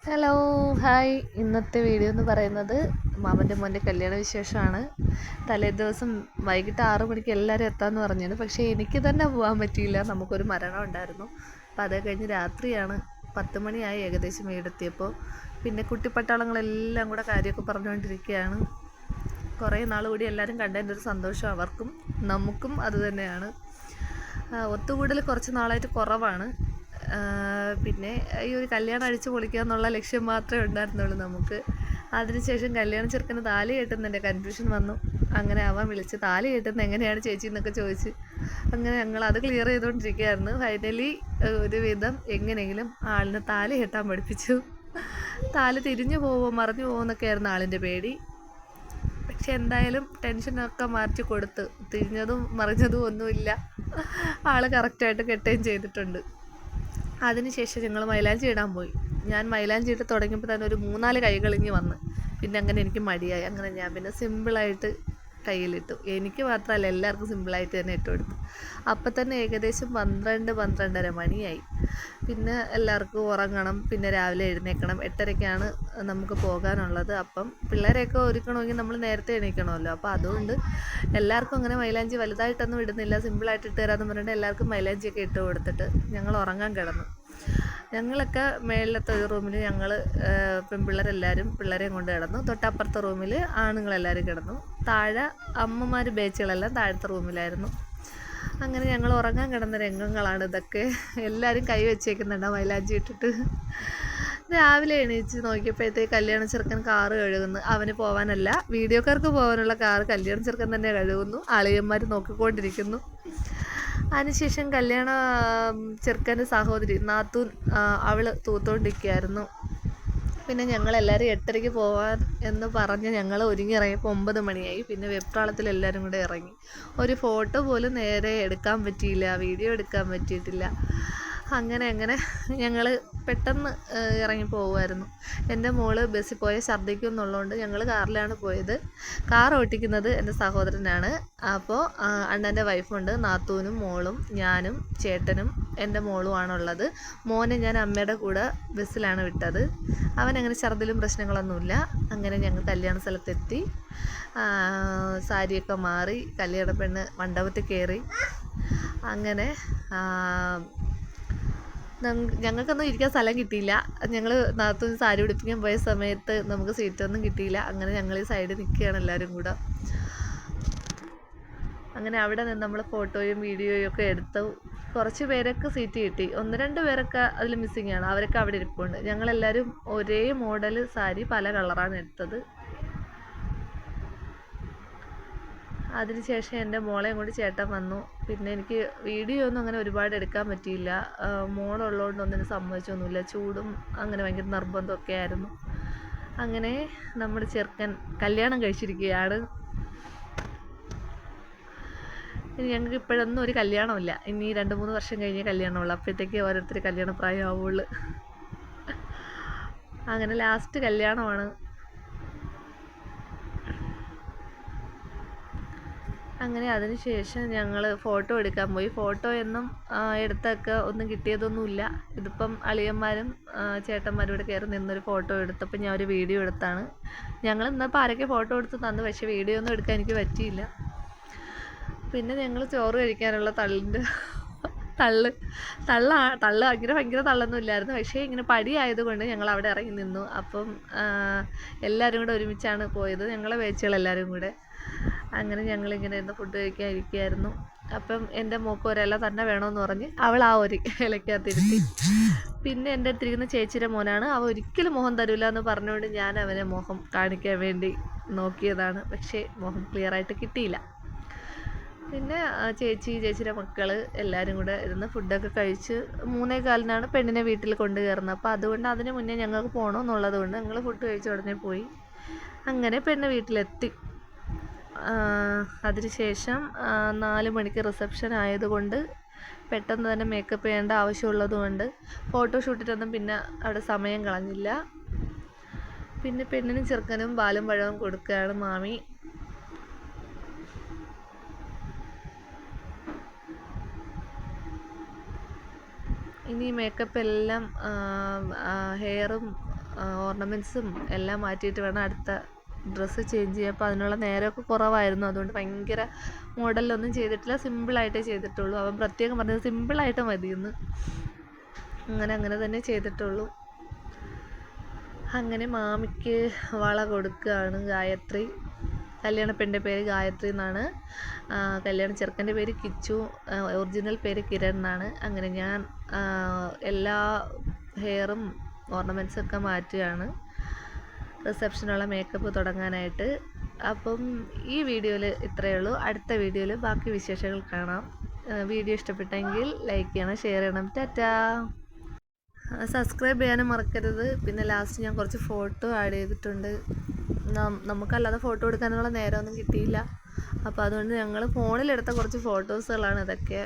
Hello, hi. ഇന്നത്തെ video എന്ന് പറയുന്നത് മാമൻ്റെ മോൻ്റെ കല്യാണ വിശേഷമാണ്. തലേദിവസം വൈകിട്ട് 6 മണിക്ക് എല്ലാവരും എത്താമെന്ന് പറഞ്ഞിരുന്നു. പക്ഷേ എനിക്ക് തന്നെ പോകാൻ പറ്റിയില്ല. നമുക്കൊരു മരണം ഉണ്ടായിരുന്നു. അപ്പോൾ അത് കഴിഞ്ഞ് രാത്രിയാണ് 10 മണിയായി ഏകദേശം വീടെത്തിയപ്പോൾ. പിന്നെ കുട്ടിപ്പട്ടാളങ്ങളെല്ലാം കൂടെ കാര്യമൊക്കെ പറഞ്ഞുകൊണ്ടിരിക്കുകയാണ്. കുറേ നാൾ കൂടി എല്ലാവരും കണ്ടതിൻ്റെ ഒരു സന്തോഷം അവർക്കും നമുക്കും അത് തന്നെയാണ്. ഒത്തുകൂടൽ കുറച്ച് നാളായിട്ട് കുറവാണ്. പിന്നെ ഈ ഒരു കല്യാണം അടിച്ചു പൊളിക്കുക എന്നുള്ള ലക്ഷ്യം മാത്രമേ ഉണ്ടായിരുന്നുള്ളൂ നമുക്ക്. അതിനുശേഷം കല്യാണ ചെറുക്കന് താലി കെട്ടുന്നതിൻ്റെ കൺഫ്യൂഷൻ വന്നു. അങ്ങനെ അവൻ വിളിച്ച് താലി കെട്ടുന്നത് എങ്ങനെയാണ് ചേച്ചി എന്നൊക്കെ ചോദിച്ച് അങ്ങനെ ഞങ്ങൾ അത് ക്ലിയർ ചെയ്തുകൊണ്ടിരിക്കുകയായിരുന്നു. ഫൈനലി ഒരുവിധം എങ്ങനെയെങ്കിലും ആളിനെ താലി കെട്ടാൻ പഠിപ്പിച്ചു. താലി തിരിഞ്ഞു പോവോ മറിഞ്ഞു പോവോ എന്നൊക്കെയായിരുന്നു ആളിൻ്റെ പേടി. പക്ഷെ എന്തായാലും ടെൻഷനൊക്കെ മാറ്റി കൊടുത്ത് തിരിഞ്ഞതും മറിഞ്ഞതും ഒന്നുമില്ല. ആൾ കറക്റ്റായിട്ട് കെട്ടുകയും ചെയ്തിട്ടുണ്ട്. അതിനുശേഷം ഞങ്ങൾ മൈലാഞ്ചി ഇടാൻ പോയി. ഞാൻ മൈലാഞ്ചി ഇട്ട് തുടങ്ങിയപ്പോൾ തന്നെ ഒരു 3-4 കൈകളിഞ്ഞ് വന്ന്. പിന്നെ അങ്ങനെ എനിക്ക് മടിയായി. അങ്ങനെ ഞാൻ പിന്നെ സിമ്പിളായിട്ട് കയ്യിലിട്ടു. എനിക്ക് മാത്രമല്ല എല്ലാവർക്കും സിമ്പിളായിട്ട് തന്നെ ഇട്ട് കൊടുത്തു. അപ്പം തന്നെ ഏകദേശം 12-12:30 മണിയായി. പിന്നെ എല്ലാവർക്കും ഉറങ്ങണം. പിന്നെ രാവിലെ എഴുന്നേൽക്കണം. 8:30ക്കാണ് നമുക്ക് പോകാനുള്ളത്. അപ്പം പിള്ളേരെയൊക്കെ ഒരുക്കണമെങ്കിൽ നമ്മൾ നേരത്തെ എണീക്കണമല്ലോ. അപ്പോൾ അതുകൊണ്ട് എല്ലാവർക്കും അങ്ങനെ മൈലാഞ്ചി വലുതായിട്ടൊന്നും ഇടുന്നില്ല. സിമ്പിളായിട്ട് ഇട്ട് തരാമെന്ന് പറഞ്ഞിട്ട് എല്ലാവർക്കും മൈലാഞ്ചിയൊക്കെ ഇട്ട് കൊടുത്തിട്ട് ഞങ്ങൾ ഉറങ്ങാൻ കിടന്നു. ഞങ്ങളൊക്കെ മേളിലത്തെ ഒരു റൂമിൽ ഞങ്ങൾ പെൺപിള്ളേരെല്ലാവരും പിള്ളേരെയും കൊണ്ട് കിടന്നു. തൊട്ടപ്പുറത്തെ റൂമിൽ ആണുങ്ങളെല്ലാവരും കിടന്നു. താഴെ അമ്മമാർ ബേച്ചുകളെല്ലാം താഴത്തെ റൂമിലായിരുന്നു. അങ്ങനെ ഞങ്ങൾ ഉറങ്ങാൻ കിടന്ന രംഗങ്ങളാണ് ഇതൊക്കെ. എല്ലാവരും കൈ വെച്ചേക്കുന്നുണ്ട് മൈലാഞ്ചി ഇട്ടിട്ട്. രാവിലെ എണീച്ച് നോക്കിയപ്പോഴത്തേക്ക് കല്യാണ ചെറുക്കൻ കാറ് കഴുകുന്നു. അവന് പോകാനല്ല, വീഡിയോക്കാർക്ക് പോകാനുള്ള കാറ് കല്യാണ ചെറുക്കൻ തന്നെ കഴുകുന്നു. അളിയന്മാർ നോക്കിക്കൊണ്ടിരിക്കുന്നു. അതിനുശേഷം കല്യാണ ചെറുക്കൻ്റെ സഹോദരി നാത്തൂൻ അവൾ തൂത്തോണ്ടിരിക്കുകയായിരുന്നു. പിന്നെ ഞങ്ങളെല്ലാവരും 8:30ക്ക് പോകാൻ എന്ന് പറഞ്ഞ് ഞങ്ങൾ ഒരുങ്ങി ഇറങ്ങിയപ്പോൾ 9 മണിയായി. പിന്നെ വെപ്രാളത്തിൽ എല്ലാവരും കൂടെ ഇറങ്ങി. ഒരു ഫോട്ടോ പോലും നേരെ എടുക്കാൻ പറ്റിയില്ല, വീഡിയോ എടുക്കാൻ പറ്റിയിട്ടില്ല. അങ്ങനെ ഞങ്ങൾ പെട്ടെന്ന് ഇറങ്ങി പോകുമായിരുന്നു. എൻ്റെ മോള് ബസ്സിൽ പോയാൽ ഛർദ്ദിക്കും എന്നുള്ളതുകൊണ്ട് ഞങ്ങൾ കാറിലാണ് പോയത്. കാർ ഓട്ടിക്കുന്നത് എൻ്റെ സഹോദരനാണ്. അപ്പോൾ അണ്ണൻ്റെ വൈഫുണ്ട്, നാത്തൂനും മോളും ഞാനും ചേട്ടനും എൻ്റെ മോളുമാണുള്ളത്. മോനെ ഞാൻ അമ്മയുടെ കൂടെ ബസ്സിലാണ് വിട്ടത്. അവനങ്ങനെ ഛർദ്ദിലും പ്രശ്നങ്ങളൊന്നുമില്ല. അങ്ങനെ ഞങ്ങൾ കല്യാണ സ്ഥലത്തെത്തി. സാരിയൊക്കെ മാറി കല്യാണ പെണ്ണ് മണ്ഡപത്തിൽ കയറി. അങ്ങനെ ഞങ്ങൾക്കൊന്നും ഇരിക്കാൻ സ്ഥലം കിട്ടിയില്ല. ഞങ്ങൾ നാത്തൂന് സാരി ഉടുപ്പിക്കാൻ പോയ സമയത്ത് നമുക്ക് സീറ്റൊന്നും കിട്ടിയില്ല. അങ്ങനെ ഞങ്ങൾ ഈ സൈഡിൽ നിൽക്കുകയാണ് എല്ലാവരും കൂടെ. അങ്ങനെ അവിടെ നിന്ന് നമ്മൾ ഫോട്ടോയും വീഡിയോയും ഒക്കെ എടുത്തു. കുറച്ച് പേരൊക്കെ സീറ്റ് കിട്ടി. 1-2 പേരൊക്കെ അതിൽ മിസ്സിങ് ആണ്. അവരൊക്കെ അവിടെ ഇരിപ്പുണ്ട്. ഞങ്ങളെല്ലാവരും ഒരേ മോഡൽ സാരി പല കളറാണ് എടുത്തത്. അതിനുശേഷം എൻ്റെ മോളെയും കൊണ്ട് ചേട്ടൻ വന്നു. പിന്നെ എനിക്ക് വീഡിയോ ഒന്നും അങ്ങനെ ഒരുപാട് എടുക്കാൻ പറ്റിയില്ല. മോളുള്ളതുകൊണ്ട് ഒന്നിനും സമ്മതിച്ചൊന്നുമില്ല. ചൂടും അങ്ങനെ ഭയങ്കര നിർബന്ധമൊക്കെ ആയിരുന്നു. അങ്ങനെ നമ്മുടെ ചെറുക്കൻ കല്യാണം കഴിച്ചിരിക്കുകയാണ്. ഇനി ഞങ്ങൾക്ക് ഇപ്പോഴൊന്നും ഒരു കല്യാണമില്ല. ഇനി 2-3 വർഷം കഴിഞ്ഞേ കല്യാണമുള്ളൂ. അപ്പോഴത്തേക്ക് ഓരോരുത്തർ കല്യാണ പ്രായമാവുള്ളൂ. അങ്ങനെ ലാസ്റ്റ് കല്യാണമാണ്. അങ്ങനെ അതിനുശേഷം ഞങ്ങൾ ഫോട്ടോ എടുക്കാൻ പോയി. ഫോട്ടോ എന്നും എടുത്തൊക്കെ ഒന്നും കിട്ടിയതൊന്നുമില്ല. ഇതിപ്പം അളിയന്മാരും ചേട്ടന്മാരും കൂടെ കയറി നിന്നൊരു ഫോട്ടോ എടുത്തപ്പോൾ ഞാൻ ഒരു വീഡിയോ എടുത്താണ്. ഞങ്ങൾ ഇന്നപ്പോൾ ആരൊക്കെ ഫോട്ടോ എടുത്ത് തന്നു. പക്ഷേ വീഡിയോ ഒന്നും എടുക്കാൻ എനിക്ക് പറ്റിയില്ല. പിന്നെ ഞങ്ങൾ ചോറ് കഴിക്കാനുള്ള തള്ള് ഭയങ്കര തള്ളൊന്നും ഇല്ലായിരുന്നു. പക്ഷേ ഇങ്ങനെ പടി ആയതുകൊണ്ട് ഞങ്ങൾ അവിടെ ഇറങ്ങി നിന്നു. അപ്പം എല്ലാവരും കൂടെ ഒരുമിച്ചാണ് പോയത്, ഞങ്ങളെ ബാച്ചുകളെല്ലാവരും കൂടെ. അങ്ങനെ ഞങ്ങളിങ്ങനെ ഇരുന്ന് ഫുഡ് കഴിക്കാൻ ഇരിക്കുകയായിരുന്നു. അപ്പം എൻ്റെ മോൾക്ക് ഒരില തന്നെ വേണമെന്ന് പറഞ്ഞ് അവൾ ആ ഒരു ഇലക്കകത്തിരുത്തി. പിന്നെ എൻ്റെ അടുത്തിരിക്കുന്ന ചേച്ചിയുടെ മോനാണ്. അവൻ ഒരിക്കലും മോഹം തരില്ല എന്ന് പറഞ്ഞുകൊണ്ട് ഞാൻ അവനെ മോഹം കാണിക്കാൻ വേണ്ടി നോക്കിയതാണ്. പക്ഷേ മോഹം ക്ലിയറായിട്ട് കിട്ടിയില്ല. പിന്നെ ചേച്ചിയുടെ മക്കൾ എല്ലാവരും കൂടെ ഇരുന്ന് ഫുഡൊക്കെ കഴിച്ച് 3:15-നാണ് പെണ്ണിനെ വീട്ടിൽ കൊണ്ട് കയറുന്നത്. അപ്പോൾ അതുകൊണ്ട് അതിന് മുന്നേ ഞങ്ങൾക്ക് പോകണമെന്നുള്ളത് കൊണ്ട് ഞങ്ങൾ ഫുഡ് കഴിച്ച ഉടനെ പോയി. അങ്ങനെ പെണ്ണ് വീട്ടിലെത്തി. അതിനുശേഷം 4 മണിക്ക് റിസപ്ഷൻ ആയതുകൊണ്ട് പെട്ടെന്ന് തന്നെ മേക്കപ്പ് ചെയ്യേണ്ട ആവശ്യമുള്ളത് കൊണ്ട് ഫോട്ടോഷൂട്ടിനൊന്നും പിന്നെ അവിടെ സമയം കളഞ്ഞില്ല. പിന്നെ പെണ്ണിനും ചെറുക്കനും പാലും പഴവും കൊടുക്കുകയാണ് മാമി. ഇനി മേക്കപ്പ് എല്ലാം ഹെയറും ഓർണമെൻറ്റ്സും എല്ലാം മാറ്റിയിട്ട് വേണം അടുത്ത ഡ്രസ്സ് ചേഞ്ച് ചെയ്യാൻ. അപ്പോൾ അതിനുള്ള നേരമൊക്കെ കുറവായിരുന്നു. അതുകൊണ്ട് ഭയങ്കര മോഡലിലൊന്നും ചെയ്തിട്ടില്ല, സിമ്പിളായിട്ടേ ചെയ്തിട്ടുള്ളൂ. അവൻ പ്രത്യേകം പറഞ്ഞത് സിമ്പിളായിട്ട് മതിയെന്ന്. അങ്ങനെ തന്നെ ചെയ്തിട്ടുള്ളൂ. അങ്ങനെ മാമിക്ക് വള കൊടുക്കുകയാണ് ഗായത്രി. കല്യാണപ്പെണ്ണിൻ്റെ പേര് ഗായത്രി എന്നാണ്. കല്യാണ ചെറുക്കൻ്റെ പേര് കിച്ചു, ഒറിജിനൽ പേര് കിരൺ എന്നാണ്. അങ്ങനെ ഞാൻ എല്ലാ ഹെയറും ഓർണമെൻറ്റ്സൊക്കെ മാറ്റുകയാണ് റിസപ്ഷനുള്ള മേക്കപ്പ് തുടങ്ങാനായിട്ട്. അപ്പം ഈ വീഡിയോയിൽ ഇത്രയേ ഉള്ളൂ. അടുത്ത വീഡിയോയിൽ ബാക്കി വിശേഷങ്ങൾ കാണാം. വീഡിയോ ഇഷ്ടപ്പെട്ടെങ്കിൽ ലൈക്ക് ചെയ്യണം, ഷെയർ ചെയ്യണം. ടാറ്റാ. സബ്സ്ക്രൈബ് ചെയ്യാനും മറക്കരുത്. പിന്നെ ലാസ്റ്റ് ഞാൻ കുറച്ച് ഫോട്ടോ ആഡ് ചെയ്തിട്ടുണ്ട്. നമുക്കല്ലാതെ ഫോട്ടോ എടുക്കാനുള്ള നേരമൊന്നും കിട്ടിയില്ല. അപ്പോൾ അതുകൊണ്ട് ഞങ്ങൾ ഫോണിലെടുത്ത കുറച്ച് ഫോട്ടോസുകളാണ് ഇതൊക്കെ.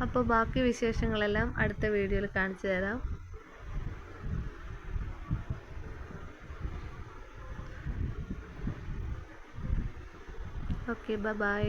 അപ്പോൾ ബാക്കി വിശേഷങ്ങളെല്ലാം അടുത്ത വീഡിയോയിൽ കാണിച്ചു തരാം. Okay, by.